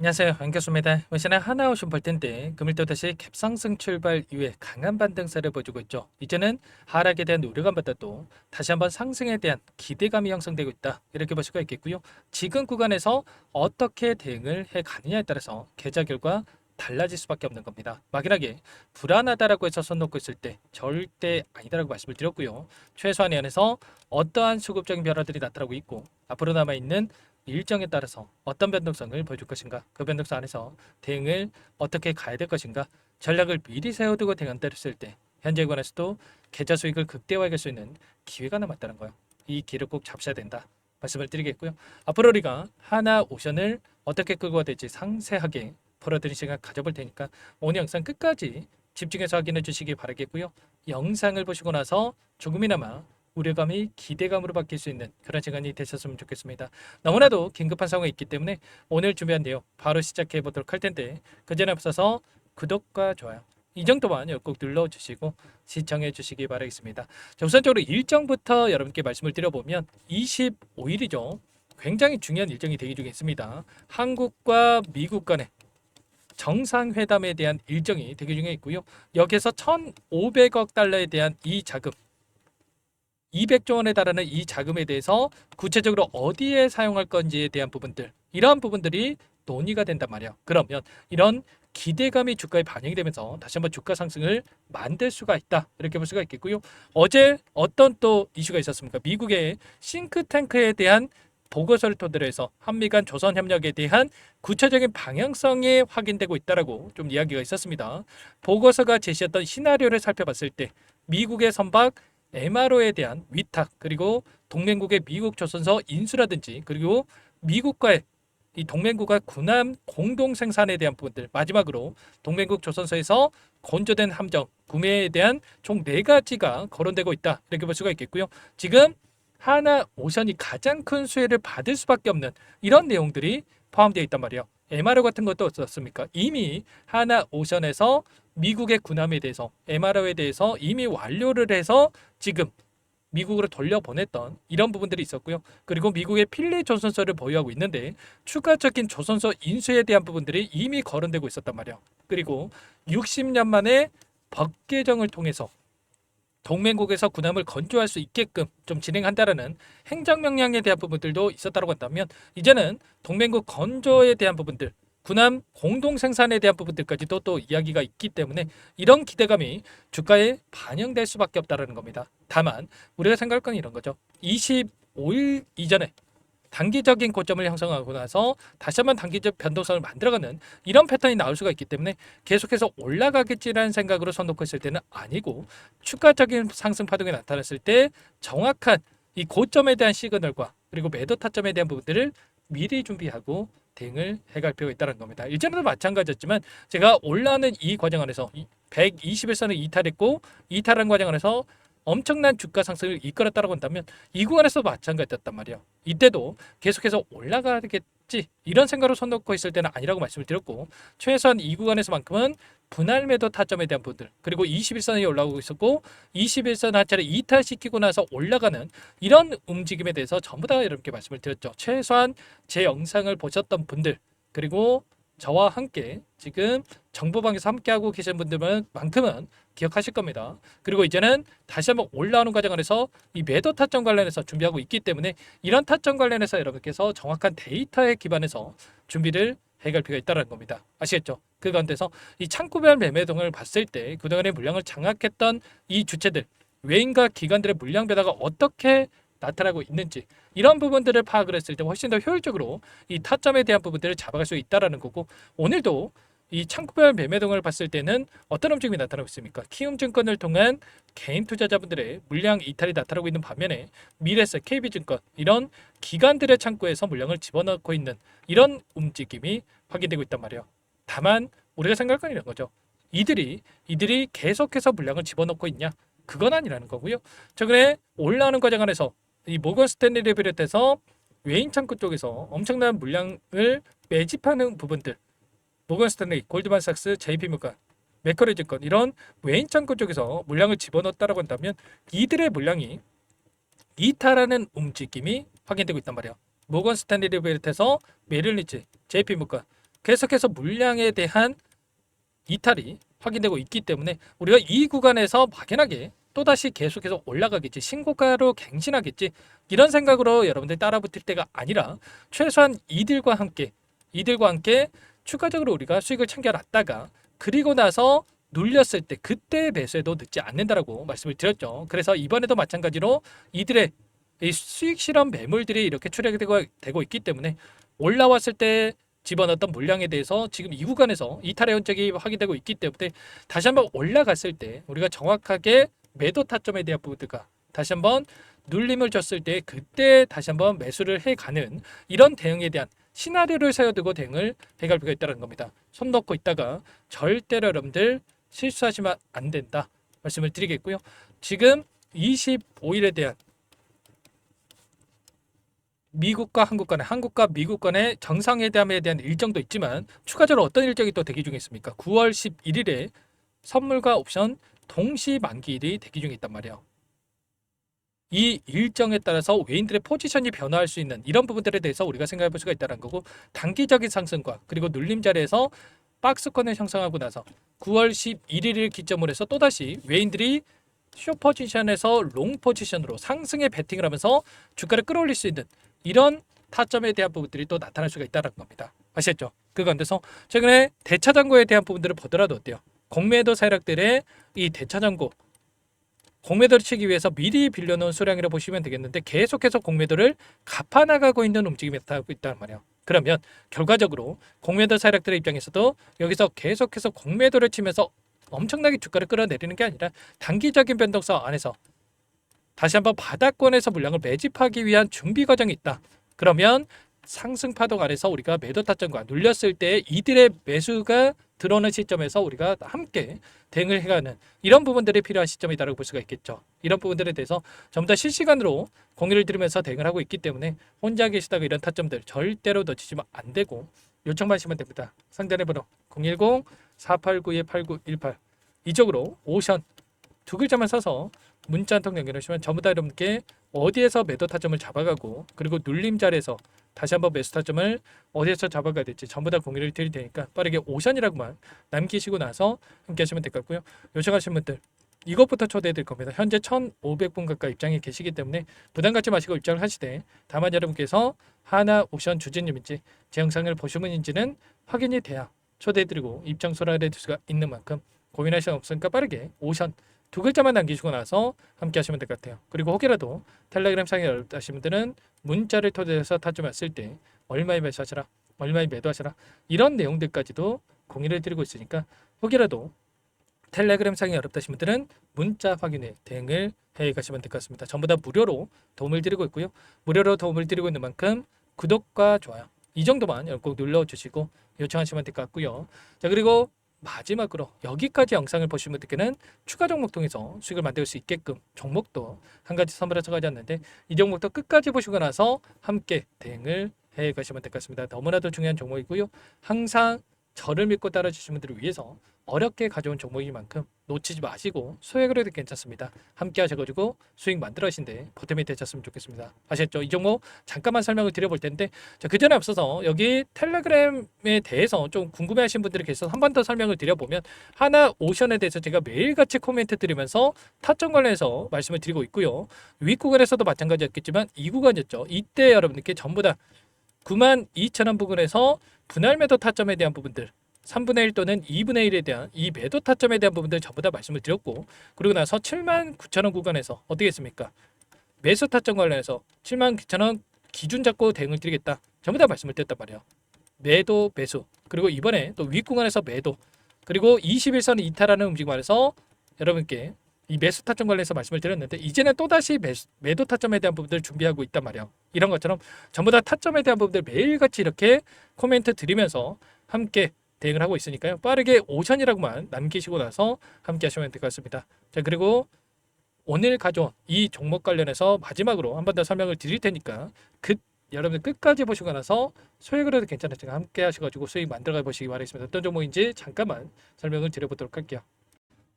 안녕하세요. 안교수입니다. 시는 하나오션 볼 텐데 금일도 다시 갭상승 출발 이후에 강한 반등세를 보여주고 있죠. 이제는 하락에 대한 우려감보다도 다시 한번 상승에 대한 기대감이 형성되고 있다. 이렇게 볼 수가 있겠고요. 지금 구간에서 어떻게 대응을 해 가느냐에 따라서 계좌 결과 달라질 수밖에 없는 겁니다. 막연하게 불안하다라고 해서 손 놓고 있을 때 절대 아니다라고 말씀을 드렸고요. 최소한의 안에서 어떠한 수급적인 변화들이 나타나고 있고 앞으로 남아있는 일정에 따라서 어떤 변동성을 보여줄 것인가, 그 변동성 안에서 대응을 어떻게 가야 될 것인가, 전략을 미리 세워두고 대응한다를 쓸 때 현재 구간에서도 계좌 수익을 극대화할 수 있는 기회가 남았다는 거예요. 이 기회를 꼭 잡으셔야 된다 말씀을 드리겠고요. 앞으로 우리가 하나 오션을 어떻게 끌고 가야 될지 상세하게 풀어드린 시간 가져볼 테니까 오늘 영상 끝까지 집중해서 확인해 주시기 바라겠고요. 영상을 보시고 나서 조금이나마 우려감이 기대감으로 바뀔 수 있는 그런 시간이 되셨으면 좋겠습니다. 너무나도 긴급한 상황이 있기 때문에 오늘 준비한 내용 바로 시작해 보도록 할 텐데 그 전에 앞서서 구독과 좋아요 이 정도만 꼭 눌러주시고 시청해 주시기 바라겠습니다. 자, 우선적으로 일정부터 여러분께 말씀을 드려보면 25일이죠. 굉장히 중요한 일정이 대기 중에 있습니다. 한국과 미국 간의 정상회담에 대한 일정이 대기 중에 있고요. 여기에서 1,500억 달러에 대한 이 자금 200조 원에 달하는 이 자금에 대해서 구체적으로 어디에 사용할 건지에 대한 부분들, 이러한 부분들이 논의가 된단 말이에요. 그러면 이런 기대감이 주가에 반영이 되면서 다시 한번 주가 상승을 만들 수가 있다. 이렇게 볼 수가 있겠고요. 어제 어떤 또 이슈가 있었습니까? 미국의 싱크탱크에 대한 보고서를 토대로 해서 한미 간 조선 협력에 대한 구체적인 방향성이 확인되고 있다라고 좀 이야기가 있었습니다. 보고서가 제시했던 시나리오를 살펴봤을 때 미국의 선박 MRO에 대한 위탁, 그리고 동맹국의 미국 조선소 인수라든지, 그리고 미국과의 이 동맹국과 군함 공동 생산에 대한 부분들, 마지막으로 동맹국 조선소에서 건조된 함정 구매에 대한 총 4가지가 거론되고 있다. 이렇게 볼 수가 있겠고요. 지금 하나 오션이 가장 큰 수혜를 받을 수밖에 없는 이런 내용들이 포함되어 있단 말이에요. MRO 같은 것도 어떻습니까? 이미 하나 오션에서 미국의 군함에 대해서 MRO에 대해서 이미 완료를 해서 지금 미국으로 돌려보냈던 이런 부분들이 있었고요. 그리고 미국의 필리 조선소를 보유하고 있는데 추가적인 조선소 인수에 대한 부분들이 이미 거론되고 있었단 말이에요. 그리고 60년 만에 법 개정을 통해서 동맹국에서 군함을 건조할 수 있게끔 좀 진행한다라는 행정명령에 대한 부분들도 있었다고 한다면 이제는 동맹국 건조에 대한 부분들, 군함 공동 생산에 대한 부분들까지도 또 이야기가 있기 때문에 이런 기대감이 주가에 반영될 수밖에 없다는 겁니다. 다만 우리가 생각할 건 이런 거죠. 25일 이전에 단기적인 고점을 형성하고 나서 다시 한번 단기적 변동성을 만들어가는 이런 패턴이 나올 수가 있기 때문에 계속해서 올라가겠지라는 생각으로 손 놓고 있을 때는 아니고 추가적인 상승 파동이 나타났을 때 정확한 이 고점에 대한 시그널과 그리고 매도 타점에 대한 부분들을 미리 준비하고 대응을 해갈 필요가 있다는 겁니다. 일전에도 마찬가지였지만 제가 올라오는 이 과정 안에서 121선을 이탈했고 이탈한 과정 안에서 엄청난 주가 상승을 이끌었다고 한다면 이 구간에서 마찬가지였단 말이에요. 이때도 계속해서 올라가겠지 이런 생각으로 손 놓고 있을 때는 아니라고 말씀을 드렸고 최소한 이 구간에서만큼은 분할 매도 타점에 대한 부분들 그리고 21선이 올라오고 있었고 21선 한 차례 이탈시키고 나서 올라가는 이런 움직임에 대해서 전부 다 이렇게 말씀을 드렸죠. 최소한 제 영상을 보셨던 분들 그리고 저와 함께 지금 정보방에서 함께하고 계신 분들만큼은 기억하실 겁니다. 그리고 이제는 다시 한번 올라오는 과정 안에서 이 매도 타점 관련해서 준비하고 있기 때문에 이런 타점 관련해서 여러분께서 정확한 데이터에 기반해서 준비를 해갈 필요가 있다는 겁니다. 아시겠죠? 그 가운데서 이 창구별 매매동을 봤을 때 그동안의 물량을 장악했던 이 주체들 외인과 기관들의 물량 변화가 어떻게 나타나고 있는지 이런 부분들을 파악을 했을 때 훨씬 더 효율적으로 이 타점에 대한 부분들을 잡아갈 수 있다는 거고 오늘도 이 창구별 매매동을 봤을 때는 어떤 움직임이 나타나고 있습니까? 키움증권을 통한 개인 투자자분들의 물량 이탈이 나타나고 있는 반면에 미래세, KB증권 이런 기관들의 창구에서 물량을 집어넣고 있는 이런 움직임이 확인되고 있단 말이에요. 다만 우리가 생각할 건 이런 거죠. 이들이 계속해서 물량을 집어넣고 있냐? 그건 아니라는 거고요. 최근에 올라오는 과정 안에서 이 모건 스탠리를 비롯해서 외인 창구 쪽에서 엄청난 물량을 매집하는 부분들 모건 스탠리, 골드만삭스, JP모건, 맥커리 증권 이런 외인 창구 쪽에서 물량을 집어넣었다고 한다면 이들의 물량이 이탈하는 움직임이 확인되고 있단 말이에요. 모건 스탠리를 비롯해서 메릴린치, JP모건 계속해서 물량에 대한 이탈이 확인되고 있기 때문에 우리가 이 구간에서 막연하게 또다시 계속해서 올라가겠지, 신고가로 갱신하겠지, 이런 생각으로 여러분들 따라붙을 때가 아니라 최소한 이들과 함께 추가적으로 우리가 수익을 챙겨놨다가 그리고 나서 눌렸을 때 그때 매수해도 늦지 않는다라고 말씀을 드렸죠. 그래서 이번에도 마찬가지로 이들의 이 수익 실험 매물들이 이렇게 출력이 되고 있기 때문에 올라왔을 때 집어넣었던 물량에 대해서 지금 이 구간에서 이탈의 흔적이 확인되고 있기 때문에 다시 한번 올라갔을 때 우리가 정확하게 매도 타점에 대한 부분들과 다시 한번 눌림을 줬을 때 그때 다시 한번 매수를 해가는 이런 대응에 대한 시나리오를 세워두고 대응을 해갈 필요가 있다는 겁니다. 손 놓고 있다가 절대로 여러분들 실수하시면 안 된다 말씀을 드리겠고요. 지금 25일에 대한 미국과 한국과 미국 간의 정상회담에 대한 일정도 있지만 추가적으로 어떤 일정이 또 대기 중에 있습니까? 9월 11일에 선물과 옵션 동시 만기일이 대기 중에 있단 말이에요. 이 일정에 따라서 외인들의 포지션이 변화할 수 있는 이런 부분들에 대해서 우리가 생각해 볼 수가 있다는 거고, 단기적인 상승과 그리고 눌림 자리에서 박스권을 형성하고 나서 9월 11일을 기점으로 해서 또다시 외인들이 숏 포지션에서 롱 포지션으로 상승에 베팅을 하면서 주가를 끌어올릴 수 있는 이런 타점에 대한 부분들이 또 나타날 수가 있다는 겁니다. 아시겠죠? 그 가운데서 최근에 대차장고에 대한 부분들을 보더라도 어때요? 공매도 세력들의 이 대차장고 공매도를 치기 위해서 미리 빌려놓은 수량이라고 보시면 되겠는데 계속해서 공매도를 갚아나가고 있는 움직임이 나타나고 있단 말이에요. 그러면 결과적으로 공매도 세력들의 입장에서도 여기서 계속해서 공매도를 치면서 엄청나게 주가를 끌어내리는 게 아니라 단기적인 변동성 안에서 다시 한번 바닥권에서 물량을 매집하기 위한 준비 과정이 있다. 그러면 상승 파동 안에서 우리가 매도 타점과 눌렸을 때 이들의 매수가 들어오는 시점에서 우리가 함께 대응을 해가는 이런 부분들이 필요한 시점이다라고 볼 수가 있겠죠. 이런 부분들에 대해서 전부 다 실시간으로 공유를 드리면서 대응을 하고 있기 때문에 혼자 계시다가 이런 타점들 절대로 놓치시면 안 되고 요청만 하시면 됩니다. 상단의 번호 010-489-8918 이쪽으로 오션 두 글자만 써서 문자 한 통 연결하시면 전부 다 여러분께 어디에서 매도 타점을 잡아가고 그리고 눌림 자리에서 다시 한번 매수 타점을 어디에서 잡아가야 될지 전부 다 공유를 드릴 테니까 빠르게 오션이라고만 남기시고 나서 함께 하시면 될 것 같고요. 요청하신 분들 이것부터 초대해 드릴 겁니다. 현재 1,500분 가까이 입장이 계시기 때문에 부담 갖지 마시고 입장을 하시되, 다만 여러분께서 하나 옵션 주진님인지 제 영상을 보신 분인지는 확인이 돼야 초대해 드리고 입장 소라를 해둘 수가 있는 만큼 고민할 시간 없으니까 빠르게 오션 두 글자만 남기시고 나서 함께 하시면 될 것 같아요. 그리고 혹여라도 텔레그램 상에 어렵다신 분들은 문자를 토대해서 타점 왔을 때 얼마에 매수하시라, 얼마에 매도하시라 이런 내용들까지도 공유를 드리고 있으니까 혹여라도 텔레그램 상이 어렵다신 분들은 문자 확인에 대응을 해 가시면 될 것 같습니다. 전부 다 무료로 도움을 드리고 있고요. 무료로 도움을 드리고 있는 만큼 구독과 좋아요 이 정도만 꼭 눌러주시고 요청하시면 될 것 같고요. 자, 그리고 마지막으로 여기까지 영상을 보신 분들께는 추가 종목 통해서 수익을 만들 수 있게끔 종목도 한 가지 선물해서 가져왔는데 이 종목도 끝까지 보시고 나서 함께 대응을 해 가시면 될 것 같습니다. 너무나도 중요한 종목이고요. 항상 저를 믿고 따라주신 분들을 위해서 어렵게 가져온 종목인 만큼 놓치지 마시고 소액으로 해도 괜찮습니다. 함께 하셔가지고 수익 만들어 가신데 보탬이 되셨으면 좋겠습니다. 아셨죠? 이 종목 잠깐만 설명을 드려볼 텐데, 자, 그 전에 앞서서 여기 텔레그램에 대해서 좀 궁금해하신 분들이 계셔서 한 번 더 설명을 드려보면, 하나 오션에 대해서 제가 매일같이 코멘트 드리면서 타점 관련해서 말씀을 드리고 있고요. 윗 구간에서도 마찬가지였겠지만 이 구간이었죠. 이때 여러분들께 전부 다 92,000원 부근에서 분할 매도 타점에 대한 부분들 3분의 1 또는 2분의 1에 대한 이 매도 타점에 대한 부분들 전부 다 말씀을 드렸고, 그리고 나서 79,000원 구간에서 어떻게 했습니까? 매수 타점 관련해서 79,000원 기준 잡고 대응을 드리겠다 전부 다 말씀을 드렸단 말이에요. 매도 매수, 그리고 이번에 또 윗구간에서 매도, 그리고 21선 이탈하는 움직임 안에서 여러분께 이 매수 타점 관련해서 말씀을 드렸는데, 이제는 또다시 매도 타점에 대한 부분들을 준비하고 있단 말이에요. 이런 것처럼 전부 다 타점에 대한 부분들 매일같이 이렇게 코멘트 드리면서 함께 대응을 하고 있으니까요. 빠르게 오션이라고만 남기시고 나서 함께 하시면 될 것 같습니다. 자, 그리고 오늘 가져온 이 종목 관련해서 마지막으로 한 번 더 설명을 드릴 테니까 여러분들 끝까지 보시고 나서 소액으로 해도 괜찮으니까 함께 하셔가지고 수익 만들어가 보시기 바라겠습니다. 어떤 종목인지 잠깐만 설명을 드려보도록 할게요.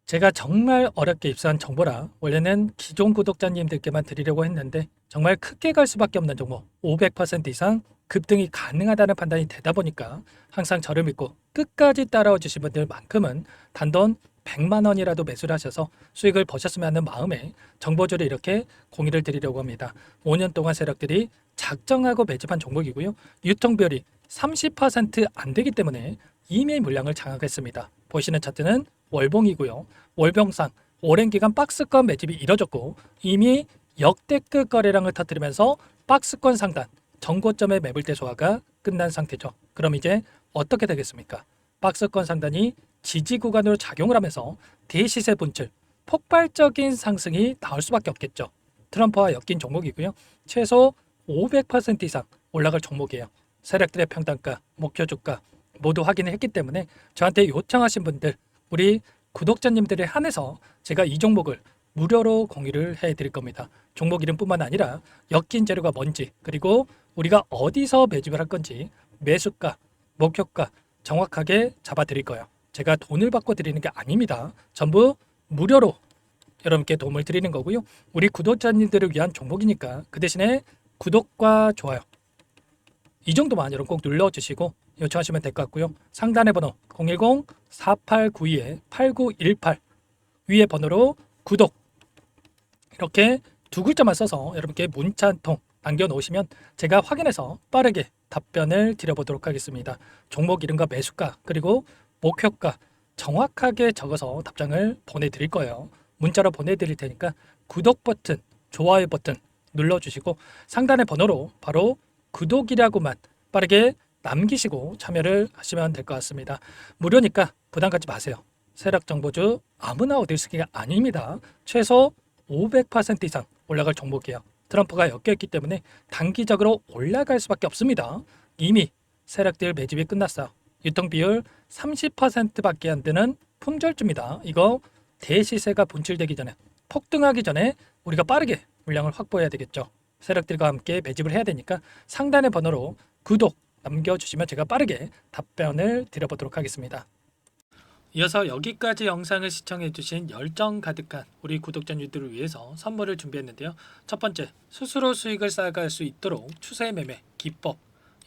제가 정말 어렵게 입수한 정보라 원래는 기존 구독자님들께만 드리려고 했는데 정말 크게 갈 수밖에 없는 종목 500% 이상 급등이 가능하다는 판단이 되다 보니까 항상 저를 믿고 끝까지 따라와 주신 분들만큼은 단돈 100만 원이라도 매수를 하셔서 수익을 보셨으면 하는 마음에 정보주를 이렇게 공유를 드리려고 합니다. 5년 동안 세력들이 작정하고 매집한 종목이고요. 유통비율이 30%안 되기 때문에 이미 물량을 장악했습니다. 보시는 차트는 월봉이고요. 월봉상 오랜 기간 박스권 매집이 이뤄졌고 이미 역대급 거래량을 터뜨리면서 박스권 상단 정고점의 매물대 소화가 끝난 상태죠. 그럼 이제 어떻게 되겠습니까? 박스권 상단이 지지 구간으로 작용을 하면서 대시세 분출, 폭발적인 상승이 나올 수밖에 없겠죠. 트럼프와 엮인 종목이고요. 최소 500% 이상 올라갈 종목이에요. 세력들의 평단가, 목표 주가 모두 확인을 했기 때문에 저한테 요청하신 분들, 우리 구독자님들에 한해서 제가 이 종목을 무료로 공유를 해드릴 겁니다. 종목 이름뿐만 아니라 엮인 재료가 뭔지, 그리고 우리가 어디서 매집을 할 건지 매수가, 목표가 정확하게 잡아드릴 거예요. 제가 돈을 받고 드리는 게 아닙니다. 전부 무료로 여러분께 도움을 드리는 거고요. 우리 구독자님들을 위한 종목이니까 그 대신에 구독과 좋아요 이 정도만 여러분 꼭 눌러주시고 요청하시면 될 것 같고요. 상단의 번호 010-4892-8918 위에 번호로 구독 이렇게 두 글자만 써서 여러분께 문자 한 통 남겨놓으시면 제가 확인해서 빠르게 답변을 드려보도록 하겠습니다. 종목 이름과 매수가 그리고 목표가 정확하게 적어서 답장을 보내드릴 거예요. 문자로 보내드릴 테니까 구독 버튼, 좋아요 버튼 눌러주시고 상단의 번호로 바로 구독이라고만 빠르게 남기시고 참여를 하시면 될 것 같습니다. 무료니까 부담 갖지 마세요. 세력정보주 아무나 얻을 수 있는 게 아닙니다. 최소 500% 이상 올라갈 종목이에요. 트럼프가 엮여있기 때문에 단기적으로 올라갈 수밖에 없습니다. 이미 세력들 매집이 끝났어요. 유통비율 30%밖에 안 되는 품절주입니다. 이거 대시세가 분출되기 전에 폭등하기 전에 우리가 빠르게 물량을 확보해야 되겠죠. 세력들과 함께 매집을 해야 되니까 상단의 번호로 구독 남겨주시면 제가 빠르게 답변을 드려보도록 하겠습니다. 이어서 여기까지 영상을 시청해주신 열정 가득한 우리 구독자님들을 위해서 선물을 준비했는데요. 첫 번째, 스스로 수익을 쌓아갈 수 있도록 추세 매매 기법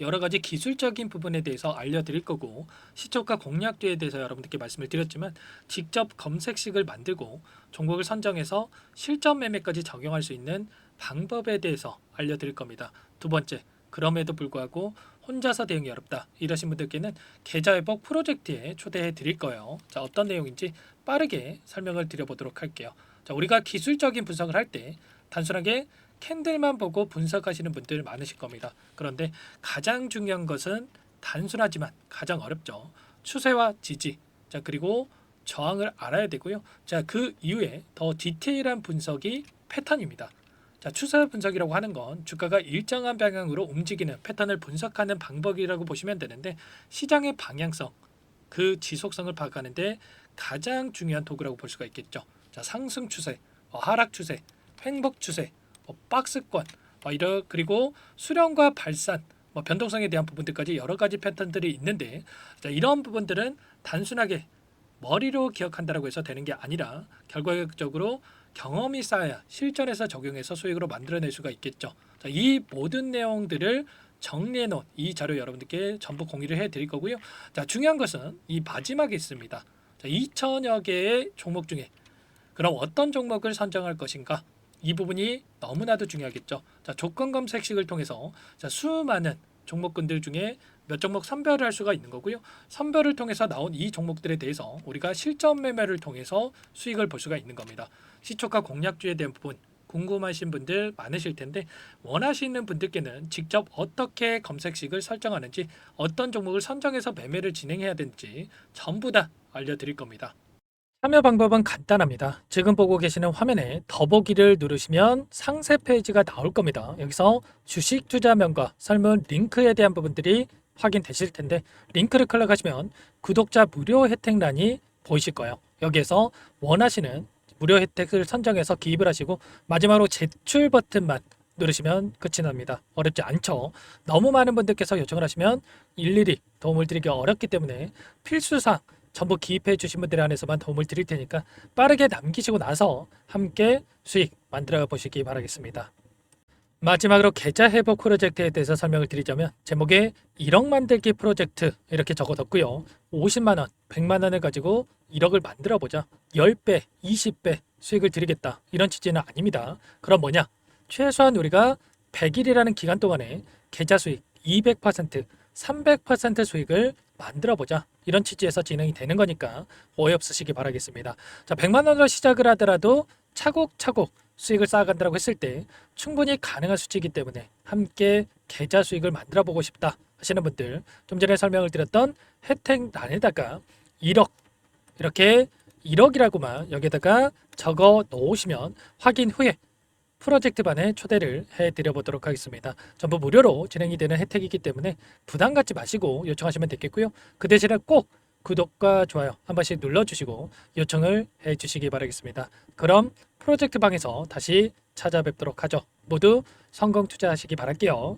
여러 가지 기술적인 부분에 대해서 알려드릴 거고 시초가 공략주에 대해서 여러분들께 말씀을 드렸지만 직접 검색식을 만들고 종목을 선정해서 실전 매매까지 적용할 수 있는 방법에 대해서 알려드릴 겁니다. 두 번째, 그럼에도 불구하고 혼자서 대응이 어렵다 이러신 분들께는 계좌회복 프로젝트에 초대해 드릴 거예요. 자, 어떤 내용인지 빠르게 설명을 드려보도록 할게요. 자, 우리가 기술적인 분석을 할 때 단순하게 캔들만 보고 분석하시는 분들 많으실 겁니다. 그런데 가장 중요한 것은 단순하지만 가장 어렵죠. 추세와 지지, 자 그리고 저항을 알아야 되고요. 자, 그 이후에 더 디테일한 분석이 패턴입니다. 자, 추세 분석이라고 하는 건 주가가 일정한 방향으로 움직이는 패턴을 분석하는 방법이라고 보시면 되는데 시장의 방향성, 그 지속성을 파악하는데 가장 중요한 도구라고 볼 수가 있겠죠. 자, 상승 추세, 하락 추세, 횡복 추세, 박스권, 그리고 수렴과 발산, 변동성에 대한 부분들까지 여러 가지 패턴들이 있는데 자, 이런 부분들은 단순하게 머리로 기억한다라고 해서 되는 게 아니라 결과적으로 경험이 쌓아야 실전에서 적용해서 수익으로 만들어낼 수가 있겠죠. 자, 이 모든 내용들을 정리해 놓은 이 자료 여러분들께 전부 공유를 해 드릴 거고요. 자, 중요한 것은 이 마지막에 있습니다. 자, 2천여 개의 종목 중에 그럼 어떤 종목을 선정할 것인가? 이 부분이 너무나도 중요하겠죠. 자, 조건 검색식을 통해서 자, 수많은 종목군들 중에 몇 종목 선별을 할 수가 있는 거고요. 선별을 통해서 나온 이 종목들에 대해서 우리가 실전 매매를 통해서 수익을 볼 수가 있는 겁니다. 시초가 공략주에 대한 부분 궁금하신 분들 많으실 텐데 원하시는 분들께는 직접 어떻게 검색식을 설정하는지 어떤 종목을 선정해서 매매를 진행해야 되는지 전부 다 알려드릴 겁니다. 참여 방법은 간단합니다. 지금 보고 계시는 화면에 더보기를 누르시면 상세 페이지가 나올 겁니다. 여기서 주식 투자명과 설문 링크에 대한 부분들이 확인되실 텐데 링크를 클릭하시면 구독자 무료 혜택란이 보이실 거예요. 여기에서 원하시는 무료 혜택을 선정해서 기입을 하시고 마지막으로 제출 버튼만 누르시면 끝이 납니다. 어렵지 않죠? 너무 많은 분들께서 요청을 하시면 일일이 도움을 드리기 어렵기 때문에 필수사항 전부 기입해 주신 분들에 한해서만 도움을 드릴 테니까 빠르게 남기시고 나서 함께 수익 만들어 보시기 바라겠습니다. 마지막으로 계좌 회복 프로젝트에 대해서 설명을 드리자면 제목에 1억 만들기 프로젝트 이렇게 적어뒀고요. 50만 원, 100만 원을 가지고 1억을 만들어 보자. 10배, 20배 수익을 드리겠다. 이런 취지는 아닙니다. 그럼 뭐냐? 최소한 우리가 100일이라는 기간 동안에 계좌 수익 200%, 300% 수익을 만들어 보자. 이런 취지에서 진행이 되는 거니까 오해 없으시기 바라겠습니다. 자, 100만 원으로 시작을 하더라도 차곡차곡 수익을 쌓아간다고 했을 때 충분히 가능한 수치이기 때문에 함께 계좌 수익을 만들어 보고 싶다 하시는 분들, 좀 전에 설명을 드렸던 혜택란에다가 1억, 이렇게 1억이라고만 여기다가 적어 놓으시면 확인 후에 프로젝트 반에 초대를 해드려 보도록 하겠습니다. 전부 무료로 진행이 되는 혜택이기 때문에 부담 갖지 마시고 요청하시면 되겠고요. 그 대신에 꼭 구독과 좋아요 한 번씩 눌러주시고 요청을 해주시기 바라겠습니다. 그럼 프로젝트 방에서 다시 찾아뵙도록 하죠. 모두 성공 투자하시기 바랄게요.